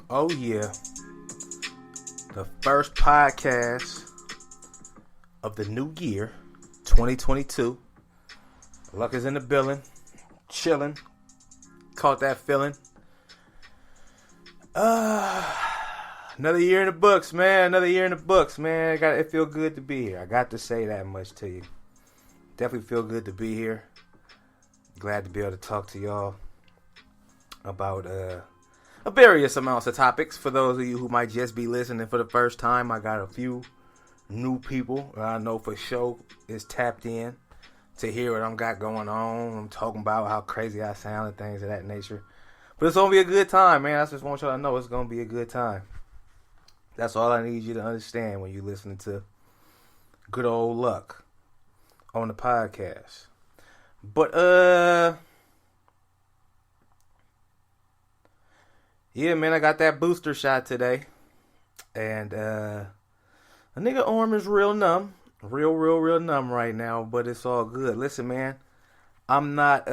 Oh yeah, the first podcast of the new year, 2022. Luck is in the building, chilling. Caught that feeling. Another year in the books, man. Another year in the books, man. It feel good to be here. I got to say that much to you. Definitely feel good to be here. Glad to be able to talk to y'all about various amounts of topics. For those of you who might just be listening for the first time, I got a few new people I know for sure is tapped in to hear what I'm got going on. I'm talking about how crazy I sound and things of that nature. But it's going to be a good time, man. I just want y'all to know it's going to be a good time. That's all I need you to understand when you're listening to good old Luck on the podcast. But, yeah, man, I got that booster shot today. And, a nigga arm is real numb. Real numb right now, but it's all good. Listen, man, I'm not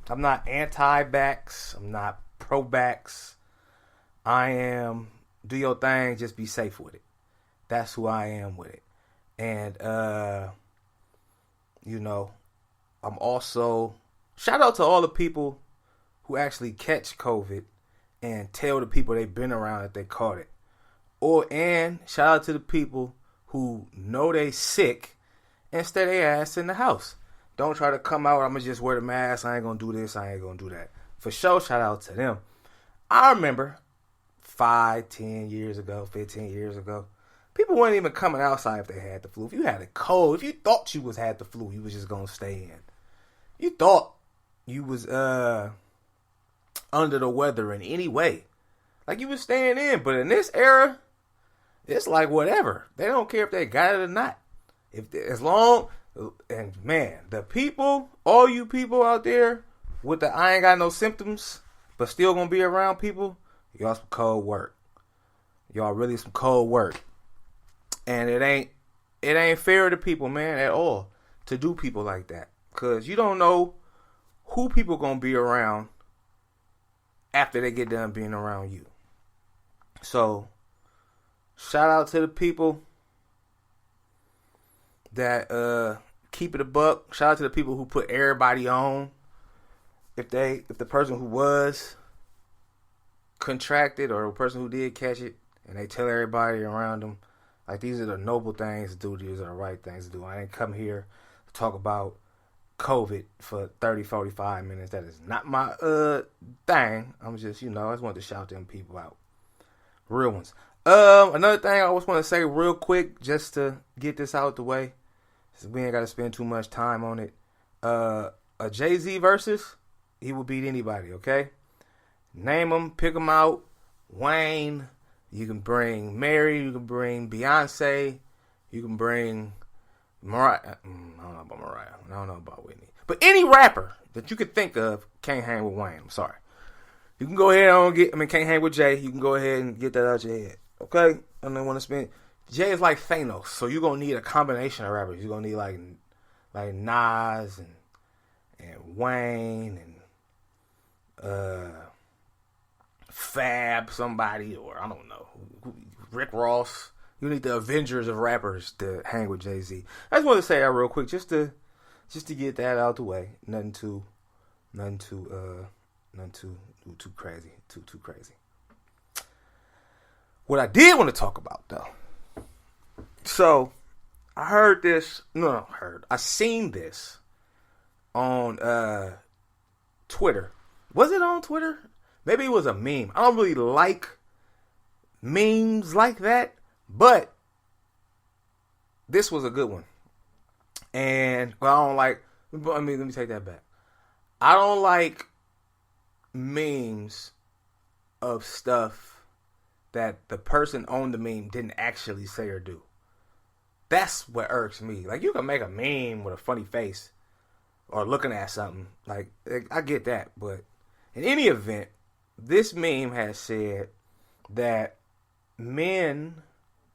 anti-vax. I'm not pro-vax. I am do your thing, just be safe with it. That's who I am with it. And, I'm also, shout out to all the people who actually catch COVID and tell the people they've been around that they caught it. And shout out to the people who know they sick and stay their ass in the house. Don't try to come out, I'm going to just wear the mask, I ain't going to do this, I ain't going to do that. For sure, shout out to them. I remember 5, 10 years ago, 15 years ago, people weren't even coming outside if they had the flu. If you had a cold, if you thought you had the flu, you was just going to stay in. You thought you was under the weather in any way. Like you was staying in. But in this era, it's like whatever. They don't care if they got it or not. As long, and man, the people, all you people out there with the I ain't got no symptoms, but still gonna be around people, y'all some cold work. Y'all really some cold work. And it ain't fair to people, man, at all, to do people like that. Cause you don't know who people gonna be around after they get done being around you. So, shout out to the people that keep it a buck. Shout out to the people who put everybody on. If the person who was contracted or the person who did catch it, and they tell everybody around them, like, these are the noble things to do. These are the right things to do. I ain't come here to talk about COVID for 30, 45 minutes. That is not my thing. I'm just, I just want to shout them people out. Real ones. Another thing I always want to say real quick, just to get this out the way, since we ain't got to spend too much time on it. A Jay-Z versus, he will beat anybody, okay? Name them, pick them out. Wayne, you can bring Mary, you can bring Beyonce, you can bring Mariah. I don't know about Mariah. I don't know about Whitney. But any rapper that you could think of can't hang with Wayne. I'm sorry. You can go ahead and can't hang with Jay. You can go ahead and get that out your head. Okay? I don't want to spend. Jay is like Thanos, so you're going to need a combination of rappers. You're going to need like Nas and Wayne and Fab, somebody, or I don't know, Rick Ross. You need the Avengers of rappers to hang with Jay-Z. I just want to say that real quick, just to get that out the way. Nothing too crazy. Too crazy. What I did want to talk about though. So I seen this on Twitter. Was it on Twitter? Maybe it was a meme. I don't really like memes like that, but this was a good one. And let me take that back. I don't like memes of stuff that the person on the meme didn't actually say or do. That's what irks me. Like, you can make a meme with a funny face or looking at something. Like, I get that. But in any event, this meme has said that men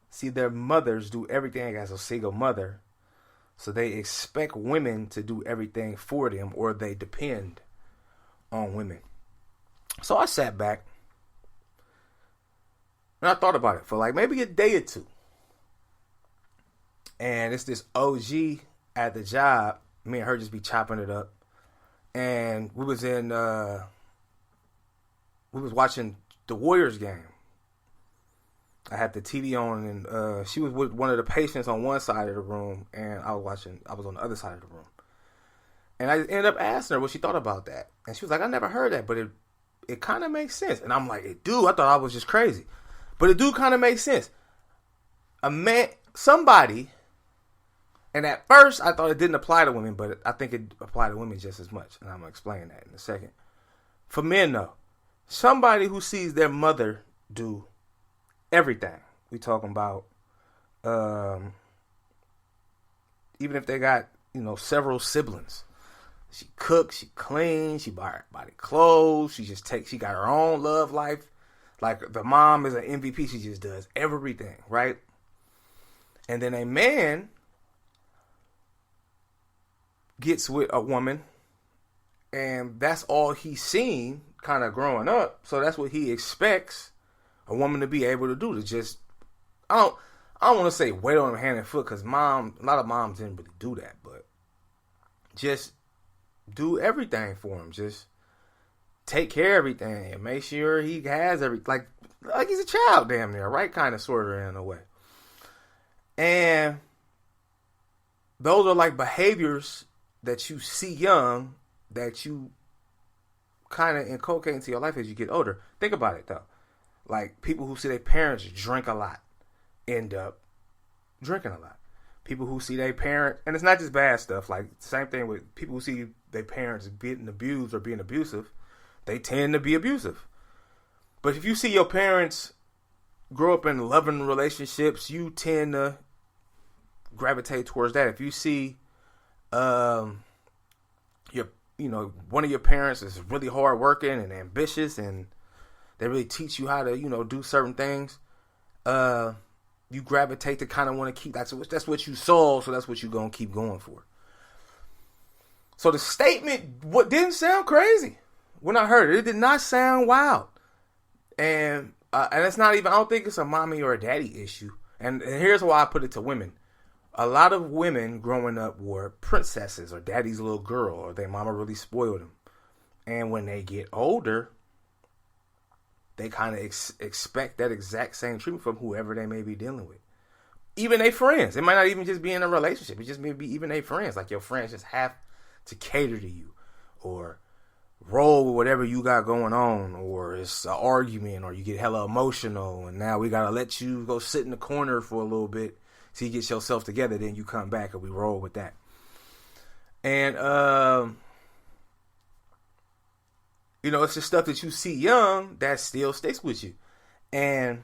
see their mothers do everything as a single mother. So they expect women to do everything for them, or they depend on women. So I sat back And I thought about it for like maybe a day or two. And it's this OG at the job. Me and her just be chopping it up. And we was watching the Warriors game. I had the TV on, and she was with one of the patients on one side of the room, and I was on the other side of the room. And I ended up asking her what she thought about that. And she was like, I never heard that, but it kind of makes sense. And I'm like, it do? I thought I was just crazy. But it do kind of make sense. A man, somebody, and at first I thought it didn't apply to women, but I think it applied to women just as much. And I'm going to explain that in a second. For men, though, somebody who sees their mother do everything. We talking about, even if they got, several siblings. She cooks, she cleans, she buy everybody clothes, she got her own love life. Like the mom is an MVP, she just does everything, right? And then a man gets with a woman, and that's all he's seen kind of growing up. So that's what he expects a woman to be able to do, to just, I don't want to say wait on him hand and foot, because a lot of moms didn't really do that, but just do everything for him. Just take care of everything and make sure he has like he's a child damn near, right? Kind of, sort of, in a way. And those are like behaviors that you see young that you kind of inculcate into your life as you get older. Think about it, though. Like, people who see their parents drink a lot end up drinking a lot. People who see their parents, and it's not just bad stuff, like, same thing with people who see their parents getting abused or being abusive, they tend to be abusive. But if you see your parents grow up in loving relationships, you tend to gravitate towards that. If you see one of your parents is really hard working and ambitious, and they really teach you how to, do certain things, you gravitate to kind of want to keep that's what you saw, so that's what you're going to keep going for. So the statement didn't sound crazy when I heard it. It did not sound wild. And it's not even, I don't think it's a mommy or a daddy issue. And here's why I put it to women. A lot of women growing up were princesses or daddy's little girl, or their mama really spoiled them. And when they get older, they kind of expect that exact same treatment from whoever they may be dealing with. Even their friends. It might not even just be in a relationship. It just may be even their friends. Like, your friends just have to cater to you, or roll with whatever you got going on, or it's an argument, or you get hella emotional, and now we got to let you go sit in the corner for a little bit so you get yourself together, then you come back and we roll with that. And, it's just stuff that you see young that still sticks with you. And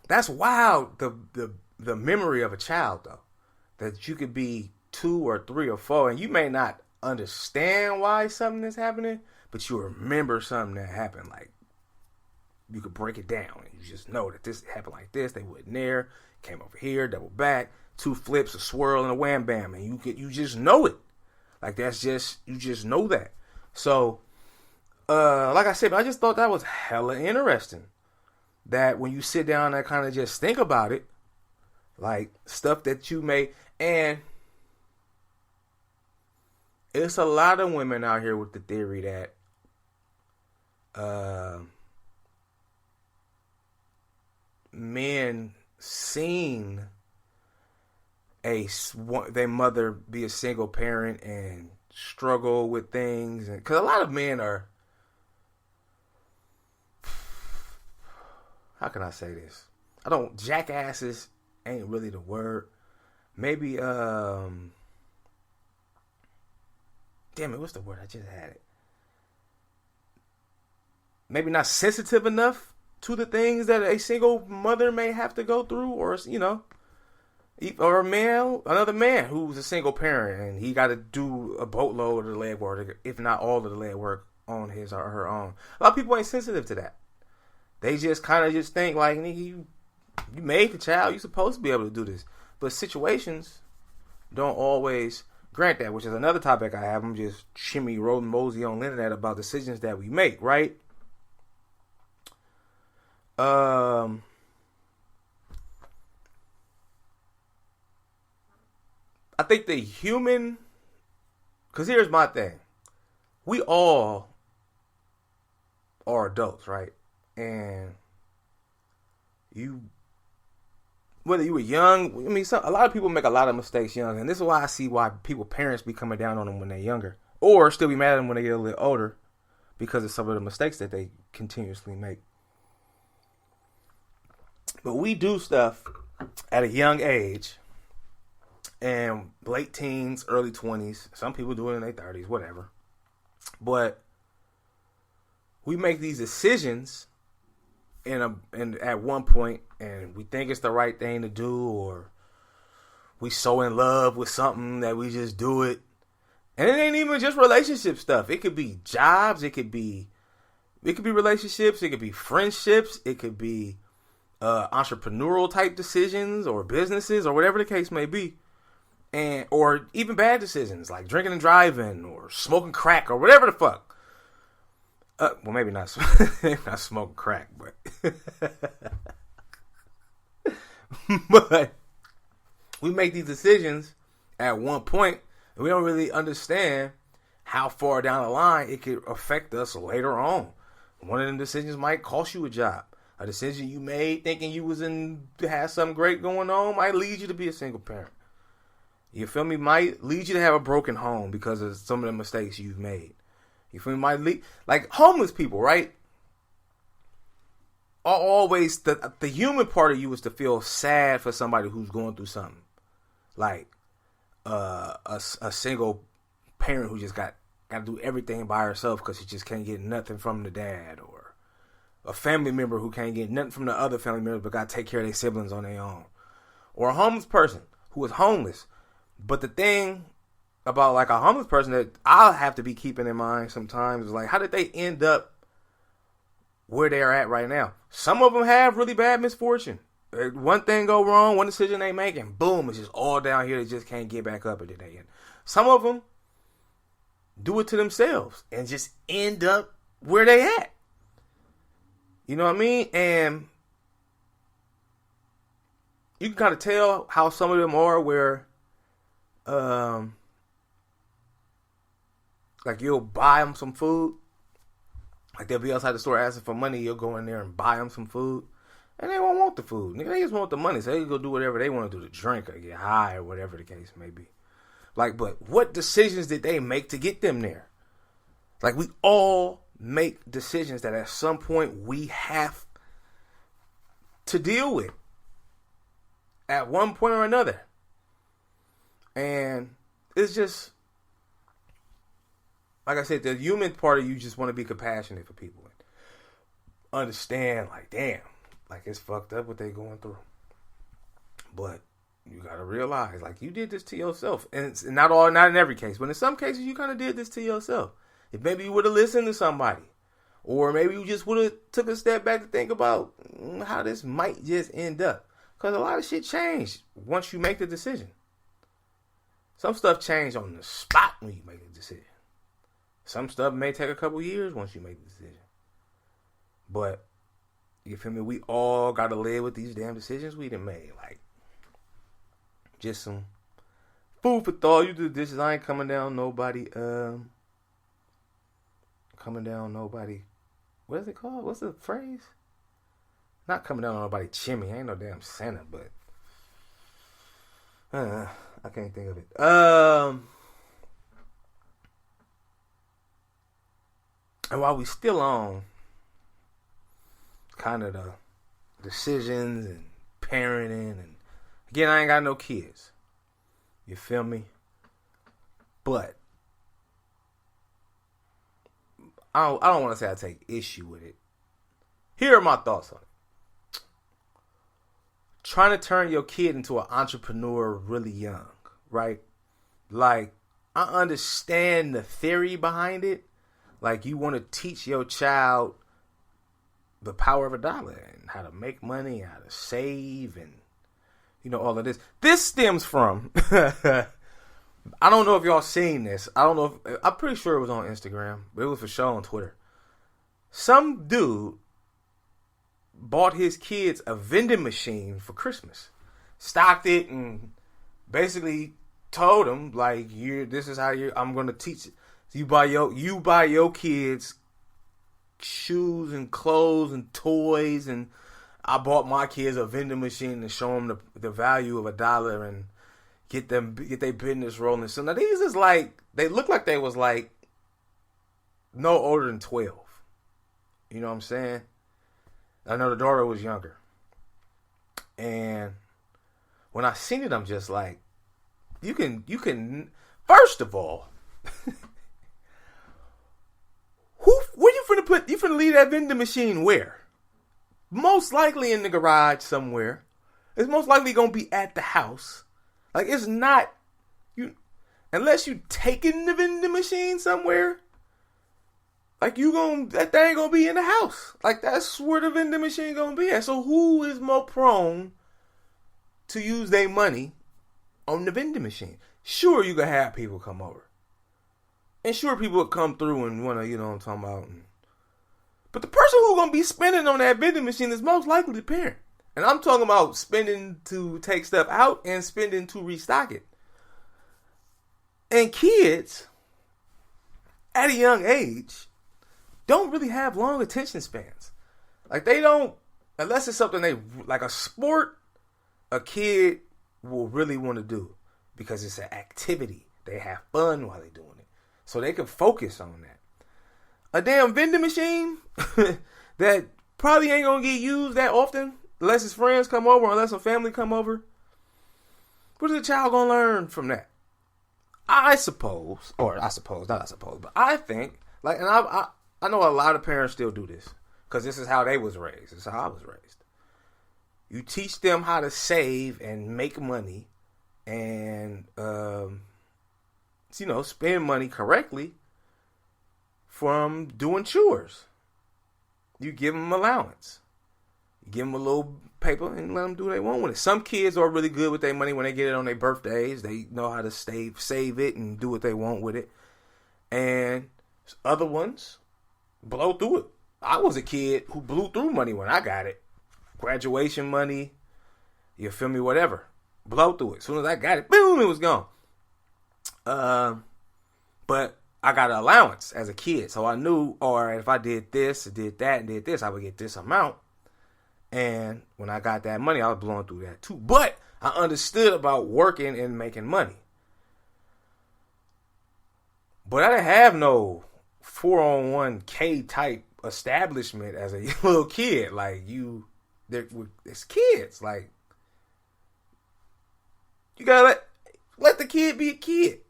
that's wild, the memory of a child, though. That you could be 2 or 3 or 4, and you may not understand why something is happening, but you remember something that happened. Like, you could break it down, and you just know that this happened like this. They went there, came over here, double back, 2 flips, a swirl, and a wham bam, and you just know it. Like, you just know that. So, like I said, I just thought that was hella interesting. That when you sit down and kind of just think about it, like, stuff that you may, and it's a lot of women out here with the theory that men seen their mother be a single parent and struggle with things, and because a lot of men are, how can I say this? Jackasses ain't really the word. Maybe, damn it, what's the word? I just had it. Maybe not sensitive enough to the things that a single mother may have to go through, or, or another man who's a single parent and he got to do a boatload of the leg work, if not all of the leg work, on his or her own. A lot of people ain't sensitive to that. They just kind of just think like, nigga, you made the child, you supposed to be able to do this. But situations don't always grant that, which is another topic I have. I'm just shimmy, rolling mosey on the internet about decisions that we make, right? I think the human, because here's my thing. We all are adults, right? And whether you were young, I mean, a lot of people make a lot of mistakes young. And this is why I see why parents be coming down on them when they're younger. Or still be mad at them when they get a little older because of some of the mistakes that they continuously make. But we do stuff at a young age, and late teens, early 20s. Some people do it in their 30s, whatever. But we make these decisions at one point, and we think it's the right thing to do, or we so in love with something that we just do it. And it ain't even just relationship stuff. It could be jobs. It could be relationships. It could be friendships. It could be entrepreneurial type decisions or businesses or whatever the case may be. Or even bad decisions like drinking and driving or smoking crack or whatever the fuck. Well, maybe not smoking crack, but but we make these decisions at one point, and we don't really understand how far down the line it could affect us later on. One of them decisions might cost you a job. A decision you made thinking you was to have something great going on might lead you to be a single parent. You feel me? Might lead you to have a broken home because of some of the mistakes you've made. You feel me? Might lead, like homeless people, right? Are always the human part of you is to feel sad for somebody who's going through something, like a single parent who just got to do everything by herself because she just can't get nothing from the dad, or a family member who can't get nothing from the other family members but got to take care of their siblings on their own, or a homeless person who is homeless. But the thing about like a homeless person that I'll have to be keeping in mind sometimes is like, how did they end up where they're at right now? Some of them have really bad misfortune. One thing go wrong, one decision they make, and boom, it's just all down here. They just can't get back up at it again. Some of them do it to themselves and just end up where they at. You know what I mean? And you can kind of tell how some of them are where, like you'll buy them some food. Like they'll be outside the store asking for money. You'll go in there and buy them some food. And they won't want the food. They just want the money. So they can go do whatever they want to do to drink or get high or whatever the case may be. Like, but what decisions did they make to get them there? Like we all make decisions that at some point we have to deal with at one point or another. And it's just, like I said, the human part of you just want to be compassionate for people and understand, like, damn, like it's fucked up what they going through. But you gotta realize, like, you did this to yourself, and it's not in every case, but in some cases you kind of did this to yourself. If maybe you would have listened to somebody, or maybe you just would have took a step back to think about how this might just end up, because a lot of shit changed once you make the decision. Some stuff changed on the spot when you make a decision. Some stuff may take a couple years once you make the decision. But, you feel me? We all got to live with these damn decisions we done made. Like, just some food for thought. You do the dishes. I ain't coming down nobody. What is it called? What's the phrase? Not coming down on nobody chimney. I ain't no damn Santa, but I can't think of it. And while we still on kind of the decisions and parenting, and again, I ain't got no kids. You feel me? But I don't want to say I take issue with it. Here are my thoughts on it. Trying to turn your kid into an entrepreneur really young, right? Like, I understand the theory behind it. Like, you want to teach your child the power of a dollar and how to make money, how to save, and, you know, all of this. This stems from, I don't know if y'all seen this. I'm pretty sure it was on Instagram, but it was for sure on Twitter. Some dude bought his kids a vending machine for Christmas. Stocked it and basically told them like, this is how I'm gonna teach it. You buy your kids shoes and clothes and toys, and I bought my kids a vending machine to show them the value of $1 and get their business rolling. So now these is like, they look like they was like no older than 12. You know what I'm saying? I know the daughter was younger. And when I seen it, I'm just like, you can first of all, where you finna leave that vending machine where? Most likely in the garage somewhere. It's most likely gonna be at the house. Like, it's not, unless you taking the vending machine somewhere, like that thing ain't gonna be in the house. Like, that's where the vending machine gonna be at. So who is more prone to use their money on the vending machine? Sure, you can have people come over. And sure, people will come through and wanna, you know what I'm talking about. But the person who's gonna be spending on that vending machine is most likely the parent. And I'm talking about spending to take stuff out and spending to restock it. And kids, at a young age, don't really have long attention spans. Like, they don't, unless it's something like a sport, a kid will really want to do because it's an activity. They have fun while they're doing it. So they can focus on that. A damn vending machine that probably ain't going to get used that often unless his friends come over, unless some family come over. What is the child going to learn from that? I think, like, and I know a lot of parents still do this because this is how they was raised. This is how I was raised. You teach them how to save and make money and, spend money correctly from doing chores. You give them allowance. You give them a little paper and let them do what they want with it. Some kids are really good with their money when they get it on their birthdays. They know how to save it and do what they want with it. And other ones blow through it. I was a kid who blew through money when I got it. Graduation money, you feel me, whatever. Blow through it. As soon as I got it, boom, it was gone. But I got an allowance as a kid. So I knew, all right, if I did this, did that, and did this, I would get this amount. And when I got that money, I was blowing through that too. But I understood about working and making money. But I didn't have no 401k type establishment as a little kid. Like, it's kids. Like, you gotta let the kid be a kid.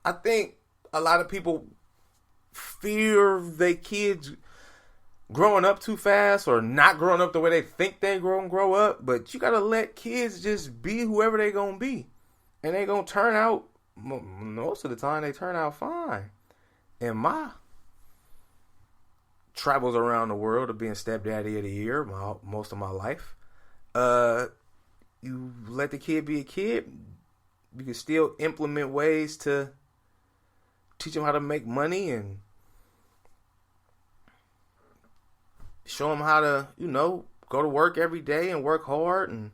I think a lot of people fear their kids growing up too fast or not growing up the way they think they grow up. But you gotta let kids just be whoever they gonna be, and they gonna turn out. Most of the time, they turn out fine. In my travels around the world of being stepdaddy of the year, most of my life, you let the kid be a kid. You can still implement ways to teach them how to make money and show them how to, go to work every day and work hard. And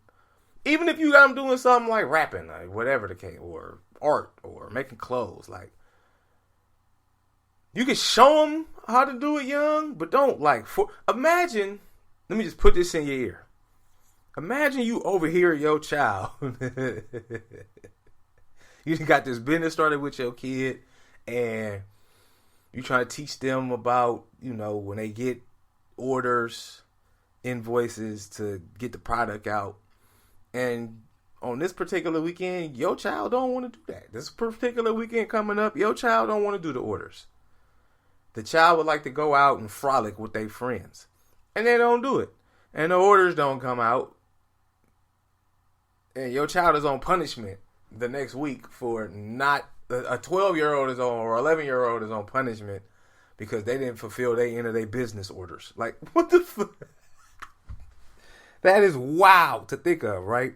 even if you got them doing something like rapping, like whatever the case, or art, or making clothes, like, you can show them how to do it young, but don't imagine, let me just put this in your ear. Imagine you overhear your child. You got this business started with your kid, and you trying to teach them about, when they get orders, invoices to get the product out. And on this particular weekend, your child don't want to do that. This particular weekend coming up, your child don't want to do the orders. The child would like to go out and frolic with their friends. And they don't do it. And the orders don't come out. And your child is on punishment the next week for not, a 12-year-old is on, or 11-year-old is on punishment because they didn't fulfill their end of their business orders. Like, what the fuck? That is wild to think of, right?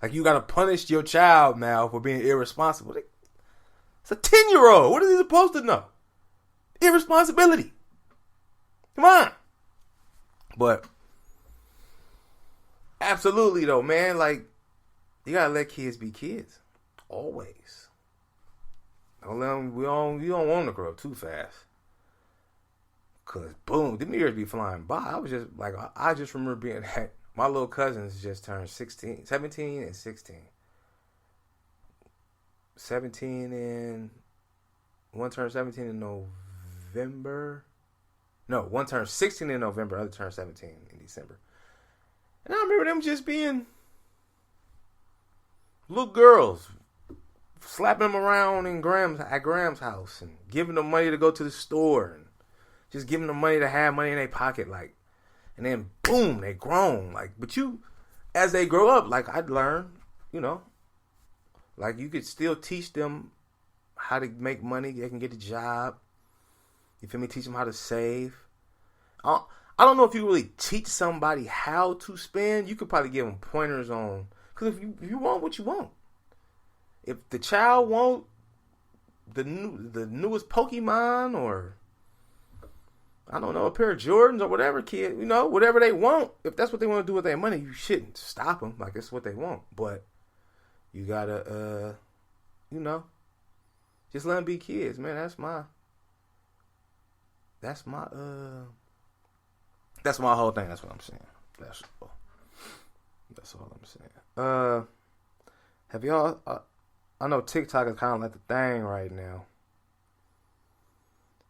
Like, you got to punish your child now for being irresponsible. It's a 10-year-old. What is he supposed to know? Irresponsibility. Come on. But absolutely though, man, like, you gotta let kids be kids. always. Don't let them, you don't want them to grow up too fast. Cause boom, them years be flying by. I was just like, I just remember being at my little cousins just turned 17 and 16. 17 and one turned 17 in November. No, one turned 16 in November, other turned 17 in December. And I remember them just being little girls, slapping them around at Graham's house and giving them money to go to the store and just giving them money to have money in their pocket, like, and then boom, they grown, like. But you, as they grow up, like, I'd learn, like, you could still teach them how to make money. They can get a job. You feel me? Teach them how to save. I don't know if you really teach somebody how to spend. You could probably give them pointers on, because if you want what you want, if the child want the newest Pokemon, or I don't know, a pair of Jordans or whatever, kid, whatever they want, if that's what they want to do with their money, you shouldn't stop them. Like, it's what they want, but you gotta, just let them be kids, man. That's my whole thing. That's what I'm saying. That's all I'm saying. Have y'all? I know TikTok is kind of like the thing right now,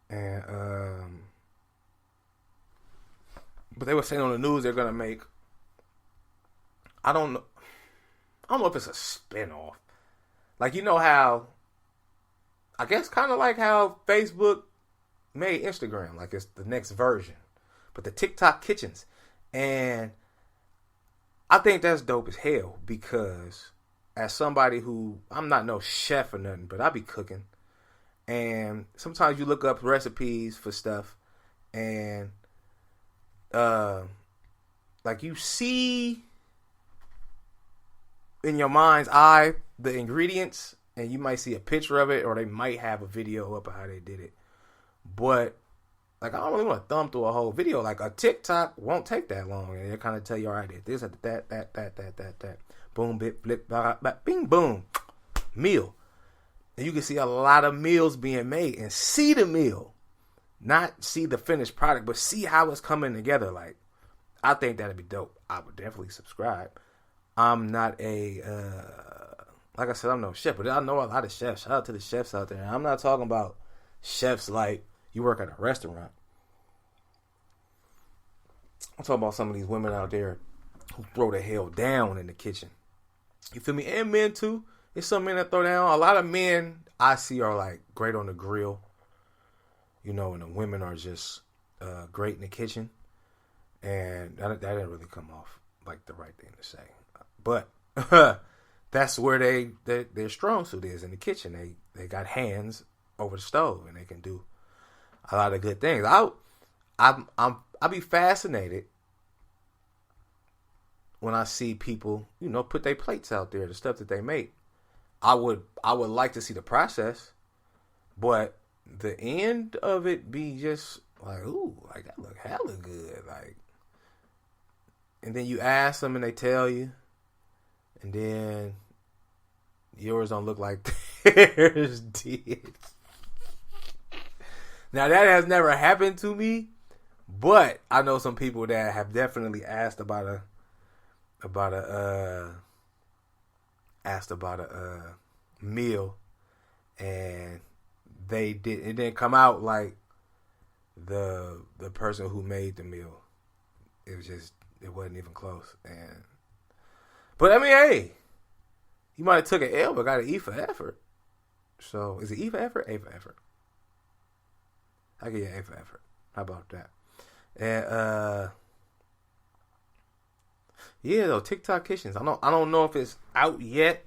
and but they were saying on the news they're gonna make. I don't know if it's a spinoff. Like, how, I guess, kind of like how Facebook made Instagram, like it's the next version, but the TikTok kitchens. And I think that's dope as hell, because as somebody who, I'm not no chef or nothing, but I be cooking, and sometimes you look up recipes for stuff, and like, you see in your mind's eye the ingredients, and you might see a picture of it, or they might have a video up of how they did it. But like, I don't really want to thumb through a whole video. Like, a TikTok won't take that long, and they'll kind of tell you, all right, this, that, boom, bip, blip, blah, blah, bing, boom, meal. And you can see a lot of meals being made, and see the meal, not see the finished product, but see how it's coming together. Like, I think that'd be dope. I would definitely subscribe. I'm not like I said, I'm no chef, but I know a lot of chefs. Shout out to the chefs out there. I'm not talking about chefs like you work at a restaurant. I'm talking about some of these women out there who throw the hell down in the kitchen. You feel me? And men too. There's some men that throw down. A lot of men I see are like great on the grill, and the women are just great in the kitchen. And that didn't really come off like the right thing to say. But that's where their strong suit is, in the kitchen. They got hands over the stove, and they can do a lot of good things. I'll be fascinated when I see people, put their plates out there, the stuff that they make. I would like to see the process, but the end of it be just like, ooh, like, that look hella good, like. And then you ask them, and they tell you, and then yours don't look like theirs did. Now, that has never happened to me, but I know some people that have definitely asked about a meal, and it didn't come out like the person who made the meal. It wasn't even close. But I mean, hey, you might have took an L, but got an E for effort. So, is it E for effort? A for effort. I give you an A for effort. How about that? And yeah, though, TikTok kitchens. I don't know if it's out yet,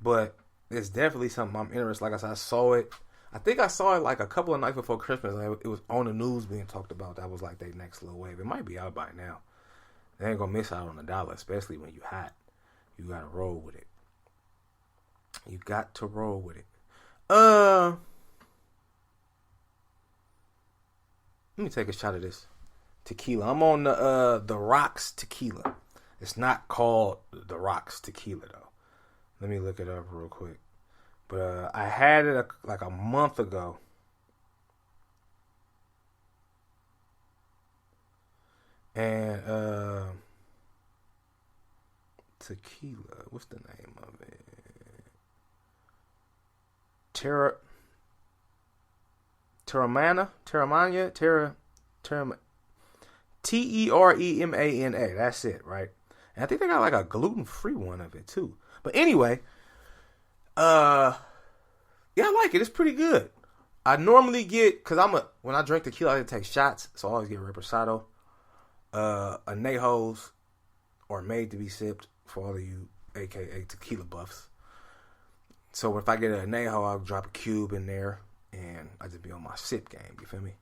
but it's definitely something I'm interested. Like I said, I saw it. I think I saw it like a couple of nights before Christmas. It was on the news being talked about. That was like their next little wave. It might be out by now. They ain't gonna miss out on $1, especially when you hot. You gotta roll with it. You got to roll with it. Let me take a shot of this tequila. I'm on the Rocks tequila. It's not called the Rocks tequila though. Let me look it up real quick. But I had it like a month ago. And tequila. What's the name of it? Terramana. Teremana. That's it, right? And I think they got like a gluten-free one of it too. But anyway, yeah, I like it. It's pretty good. I normally get, cause when I drink tequila, I take shots, so I always get reposado. Añejos are made to be sipped for all of you, aka tequila buffs. So if I get an añejo, I'll drop a cube in there, and I just be on my sip game. You feel me?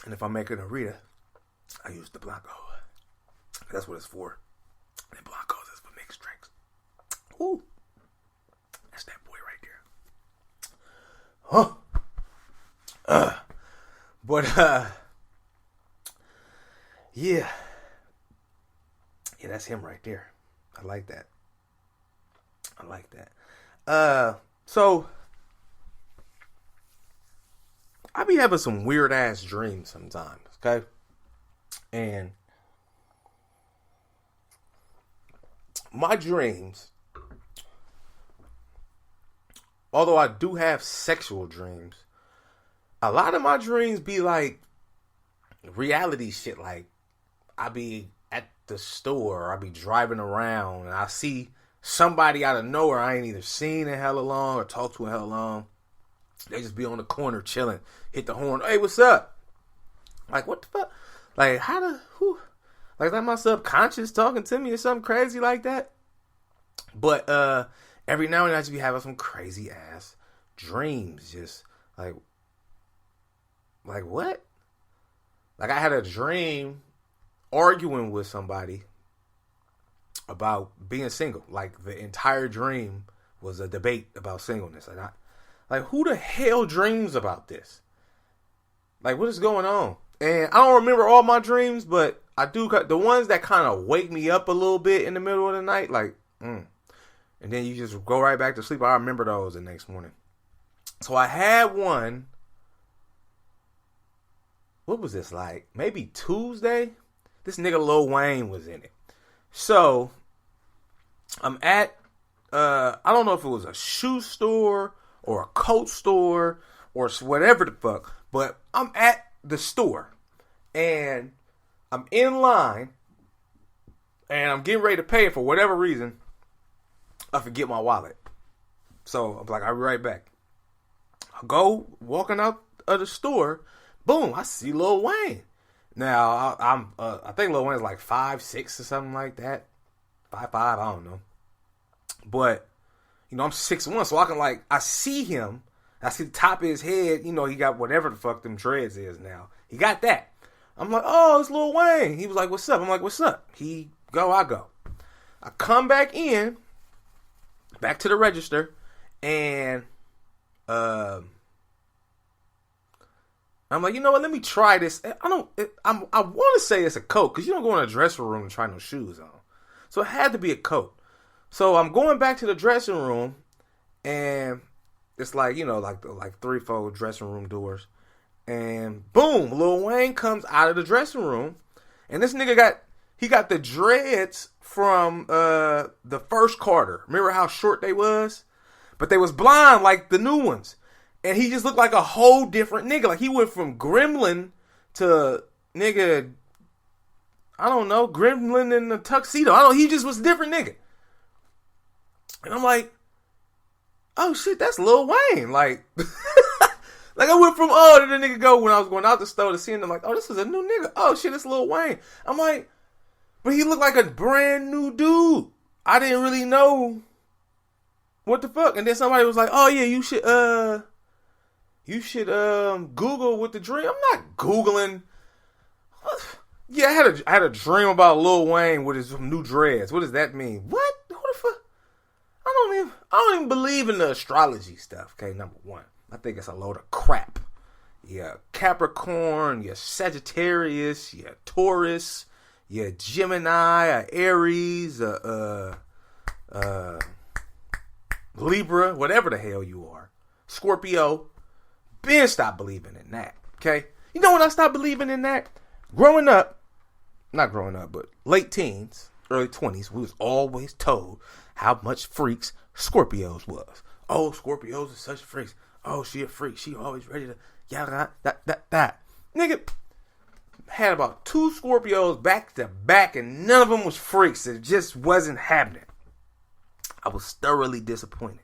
And if I'm making a Rita, I use the Blanco. That's what it's for. And Blancos is for mixed drinks. Ooh. That's that boy right there. Huh. Yeah. Yeah, that's him right there. I like that. So I be having some weird ass dreams sometimes, okay? And my dreams, although I do have sexual dreams, a lot of my dreams be like reality shit. Like I be at the store, I be driving around, and I see somebody out of nowhere I ain't either seen in hella long or talked to in hella long. They just be on the corner chilling, hit the horn. Hey, what's up? Like, what the fuck? Like, like, is that my subconscious talking to me or something crazy like that? But every now and then I just be having some crazy ass dreams. Just like what? Like, I had a dream arguing with somebody about being single. Like, the entire dream was a debate about singleness. And like, who the hell dreams about this? Like, what is going on? And I don't remember all my dreams, but I do. The ones that kind of wake me up a little bit in the middle of the night, like, and then you just go right back to sleep. I remember those the next morning. So I had one. What was this, like? Maybe Tuesday? This nigga Lil Wayne was in it. So I'm at, I don't know if it was a shoe store or a coat store or whatever the fuck, but I'm at the store and I'm in line and I'm getting ready to pay, and for whatever reason I forget my wallet. So I'm like, I'll be right back. I go walking out of the store, boom, I see Lil Wayne. Now I think Lil Wayne's like 5'6" or something like that, 5'5", I don't know, but you know, I'm 6'1", so I see him. I see the top of his head. You know, he got whatever the fuck them dreads is now. He got that. I'm like, oh, it's Lil Wayne. He was like, what's up? I'm like, what's up? He go, I go. I come back back to the register, and I'm like, you know what? Let me try this. I want to say it's a coat, because you don't go in a dressing room and try no shoes on. So it had to be a coat. So I'm going back to the dressing room, and it's like, you know, like 3-4 dressing room doors. And boom, Lil Wayne comes out of the dressing room, and this nigga got the dreads from the first Carter. Remember how short they was? But they was blonde like the new ones. And he just looked like a whole different nigga. Like, he went from Gremlin to nigga, I don't know, Gremlin in the tuxedo. I don't know, he just was a different nigga. And I'm like, oh shit, that's Lil Wayne. Like, like I went from, did the nigga go when I was going out the store to seeing him, like, oh, this is a new nigga. Oh shit, it's Lil Wayne. I'm like, but he looked like a brand new dude. I didn't really know what the fuck. And then somebody was like, oh yeah, you should Google with the dream. I'm not Googling. Yeah, I had a dream about Lil Wayne with his new dreads. What does that mean? What? Who the fuck? I don't even believe in the astrology stuff. Okay, number one, I think it's a load of crap. Yeah, Capricorn, yeah, Sagittarius, yeah, Taurus, you're a Gemini, a Aries, Libra, whatever the hell you are, Scorpio, Ben stopped believing in that, okay? You know when I stopped believing in that? Not growing up, but late teens, early 20s, we was always told how much freaks Scorpios was. Oh, Scorpios are such freaks. Oh, she a freak. She always ready to, that. Nigga, had about 2 Scorpios back to back, and none of them was freaks. It just wasn't happening. I was thoroughly disappointed.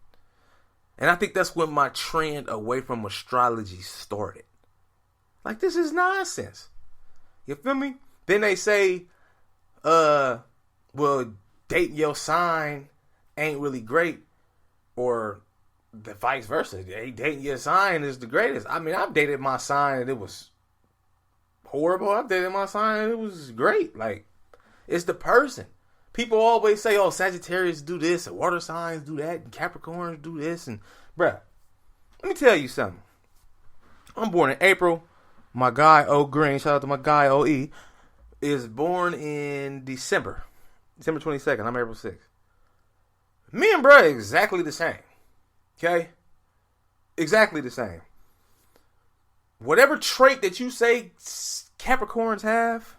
And I think that's when my trend away from astrology started. Like, this is nonsense. You feel me? Then they say, well, dating your sign ain't really great. Or the vice versa. Dating your sign is the greatest. I mean, I've dated my sign and it was horrible. I've dated my sign and it was great. Like, it's the person. People always say, oh, Sagittarius do this, and water signs do that, and Capricorns do this. And, bruh, let me tell you something. I'm born in April. My guy, O Green, shout out to my guy, OE, is born in December 22nd. I'm April 6th. Me and bruh exactly the same. Okay? Exactly the same. Whatever trait that you say Capricorns have,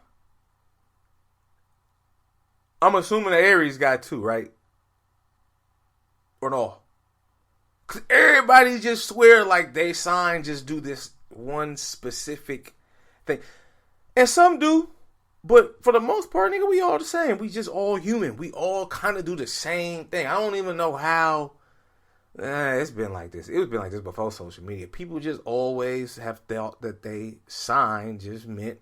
I'm assuming the Aries got too, right? Or no? Because everybody just swear like they sign just do this one specific thing. And some do. But for the most part, nigga, we all the same. We just all human. We all kind of do the same thing. I don't even know how. It's been like this. It was been like this before social media. People just always have thought that they sign just meant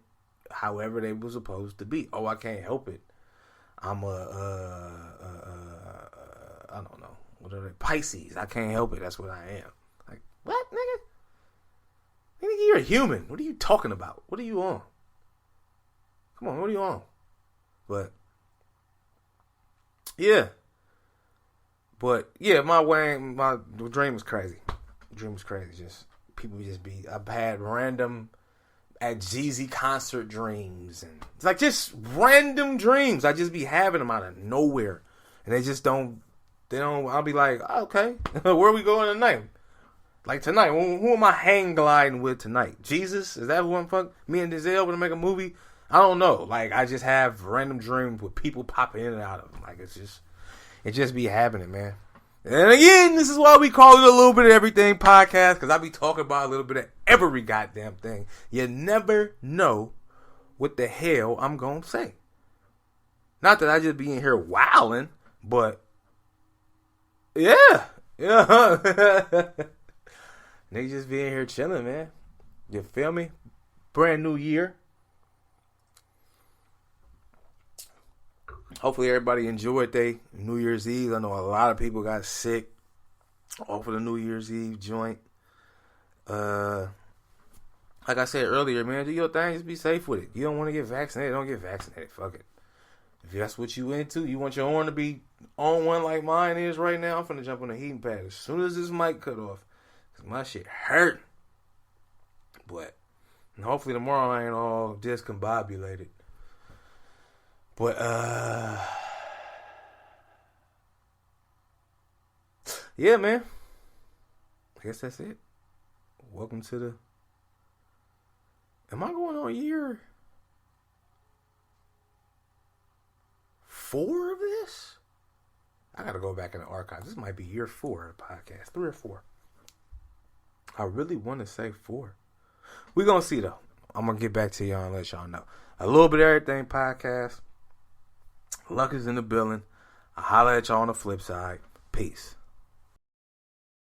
however they were supposed to be. Oh, I can't help it. I'm I don't know. What are they? Pisces. I can't help it. That's what I am. Like, what, nigga? Nigga, you're a human. What are you talking about? What are you on? Come on, what are you on? But yeah. My dream was crazy. Just people just be. I've had random at Jeezy concert dreams, and it's like just random dreams. I just be having them out of nowhere, and they just don't. They don't. I'll be like, oh, okay, where are we going tonight? Like tonight, who am I hang gliding with tonight? Jesus? Is that who I'm fucking? Me and Denzel gonna make a movie? I don't know. Like, I just have random dreams with people popping in and out of them. Like, it just be happening, man. And again, this is why we call it a little bit of everything podcast, because I be talking about a little bit of every goddamn thing. You never know what the hell I'm going to say. Not that I just be in here wilding, but yeah. Niggas just be in here chilling, man. You feel me? Brand new year. Hopefully everybody enjoyed their New Year's Eve. I know a lot of people got sick off of the New Year's Eve joint. Like I said earlier, man, do your thing. Just be safe with it. You don't want to get vaccinated, don't get vaccinated. Fuck it. If that's what you into, you want your arm to be on one like mine is right now, I'm finna jump on the heating pad as soon as this mic cut off. Because my shit hurt. But hopefully tomorrow I ain't all discombobulated. But, yeah, man. I guess that's it. Welcome to the... Am I going on year 4 of this? I gotta go back in the archives. This might be year 4 of the podcast. 3 or 4. I really want to say 4. We're gonna see, though. I'm gonna get back to y'all and let y'all know. A little bit of everything podcast. Luck is in the building. I'll holler at y'all on the flip side. Peace.